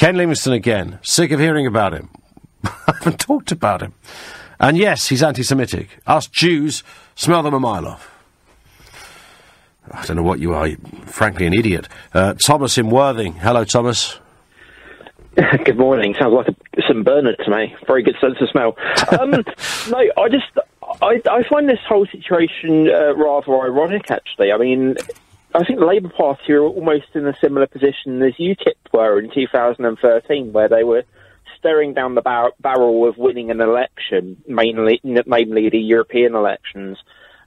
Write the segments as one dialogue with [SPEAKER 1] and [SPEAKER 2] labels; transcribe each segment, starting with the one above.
[SPEAKER 1] Ken Livingstone again. Sick of hearing about him. I haven't talked about him. And yes, he's anti-Semitic. Us Jews smell them a mile off. I don't know what you are. You're, frankly, an idiot. Thomas in Worthing. Hello, Thomas.
[SPEAKER 2] Good morning. Sounds like some Bernard to me. Very good sense of smell. No, I find this whole situation rather ironic, actually. I mean, I think the Labour Party are almost in a similar position as UKIP were in 2013, where they were staring down the barrel of winning an election, namely the European elections,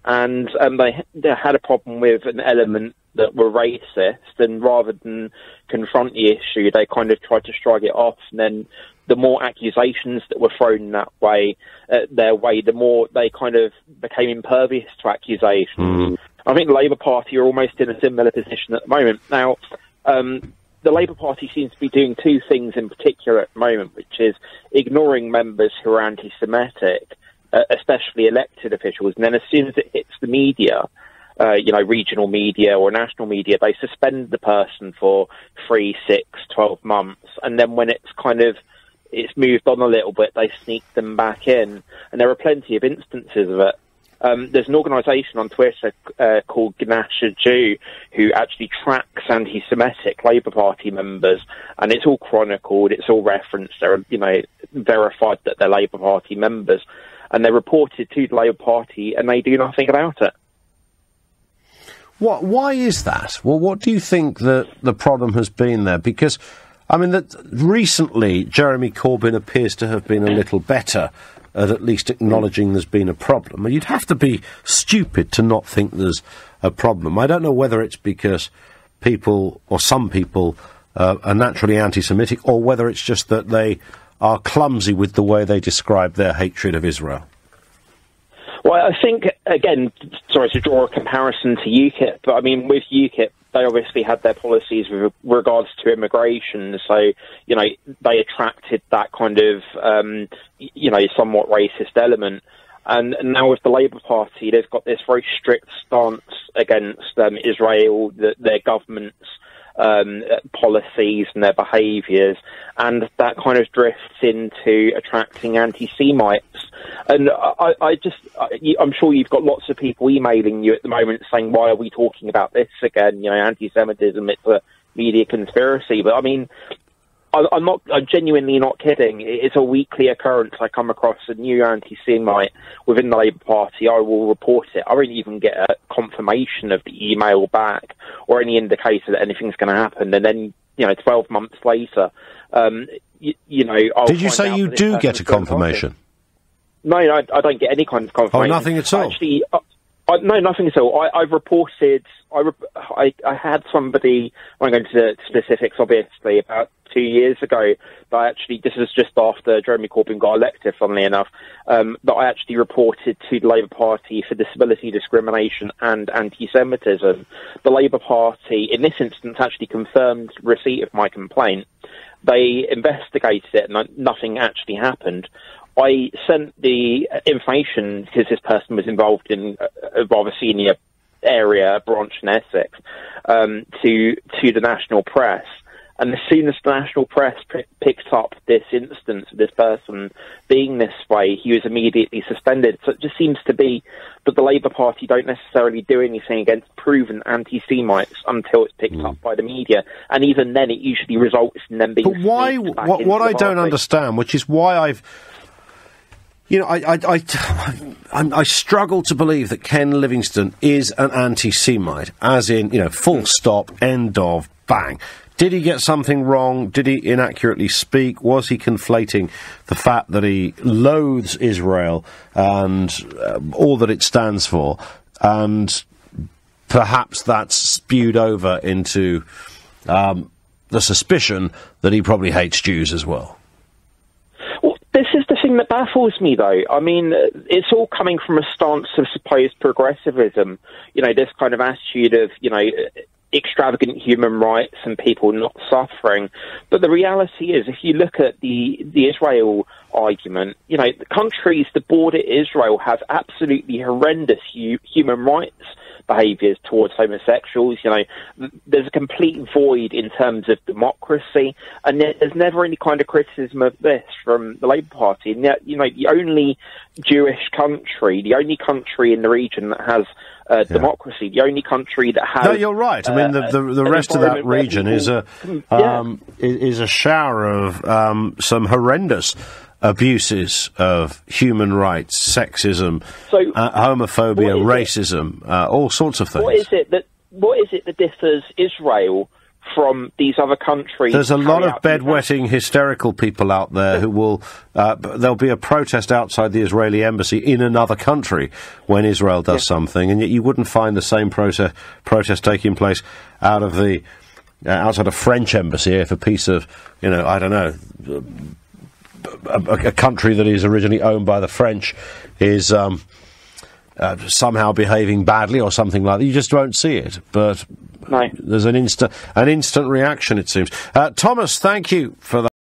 [SPEAKER 2] and they had a problem with an element that were racist, and rather than confront the issue, they kind of tried to shrug it off. And then the more accusations that were thrown their way, the more they kind of became impervious to accusations. I think the Labour Party are almost in a similar position at the moment. Now, the Labour Party seems to be doing two things in particular at the moment, which is ignoring members who are anti-Semitic, especially elected officials, and then as soon as it hits the media, regional media or national media, they suspend the person for 3, 6, 12 months, and then when it's moved on a little bit, they sneak them back in, and there are plenty of instances of it. There's an organisation on Twitter called Gnasher Jew who actually tracks anti-Semitic Labour Party members, and it's all chronicled, it's all referenced, they're verified that they're Labour Party members, and they're reported to the Labour Party, and they do nothing about it.
[SPEAKER 1] Why is that? Well, what do you think that the problem has been there? Because, I mean, recently Jeremy Corbyn appears to have been a little better at least acknowledging there's been a problem. And you'd have to be stupid to not think there's a problem. I don't know whether it's because people, or some people, are naturally anti-Semitic, or whether it's just that they are clumsy with the way they describe their hatred of Israel.
[SPEAKER 2] Well, I think, again, sorry to draw a comparison to UKIP, but I mean, with UKIP, they obviously had their policies with regards to immigration, so, they attracted that kind of, somewhat racist element. And now with the Labour Party, they've got this very strict stance against Israel, their government's policies and their behaviours, and that kind of drifts into attracting anti-Semites. And I'm sure you've got lots of people emailing you at the moment saying, why are we talking about this again? Anti-Semitism, it's a media conspiracy. But I mean, I'm genuinely not kidding. It's a weekly occurrence. I come across a new anti-Semite within the Labour Party, I will report it. I won't even get a confirmation of the email back or any indicator that anything's going to happen. And then, 12 months later, I'll
[SPEAKER 1] Did you say you do get a confirmation?
[SPEAKER 2] No, I don't get any kind of confirmation.
[SPEAKER 1] Oh, nothing at all?
[SPEAKER 2] Actually, no, nothing at all. I've reported... I had somebody, I'm going into specifics, obviously, about 2 years ago, that this was just after Jeremy Corbyn got elected, funnily enough, that I actually reported to the Labour Party for disability discrimination and anti-Semitism. The Labour Party, in this instance, actually confirmed receipt of my complaint. They investigated it and nothing actually happened. I sent the information, because this person was involved in a rather senior area, branch in Essex, to the national press. And as soon as the national press picked up this instance of this person being this way, he was immediately suspended. So it just seems to be that the Labour Party don't necessarily do anything against proven anti-Semites until it's picked up by the media. And even then, it usually results in them being...
[SPEAKER 1] But why... What I don't understand, which is why I've... I struggle to believe that Ken Livingstone is an anti-Semite, as in, full stop, end of, bang. Did he get something wrong? Did he inaccurately speak? Was he conflating the fact that he loathes Israel and all that it stands for? And perhaps that's spewed over into the suspicion that he probably hates Jews as well.
[SPEAKER 2] This is the thing that baffles me, though. I mean, it's all coming from a stance of supposed progressivism. This kind of attitude of, extravagant human rights and people not suffering. But the reality is, if you look at the Israel argument, the countries that border Israel have absolutely horrendous human rights behaviours towards homosexuals. You know, there's a complete void in terms of democracy, and there's never any kind of criticism of this from the Labour Party. And yet, you know, the only Jewish country, the only country in the region that has democracy, the only country that has...
[SPEAKER 1] No, you're right. I mean, the rest of that region is a shower of some horrendous abuses of human rights, sexism, homophobia, racism, all sorts of things.
[SPEAKER 2] What is it that differs Israel from these other countries?
[SPEAKER 1] There's a lot of bedwetting, hysterical people out there who will... there'll be a protest outside the Israeli embassy in another country when Israel does something, and yet you wouldn't find the same protest taking place out of the... outside a French embassy if a piece of, you know, I don't know... a country that is originally owned by the French is somehow behaving badly or something like that. You just won't see it, but there's an instant reaction, it seems. Thomas, thank you for that.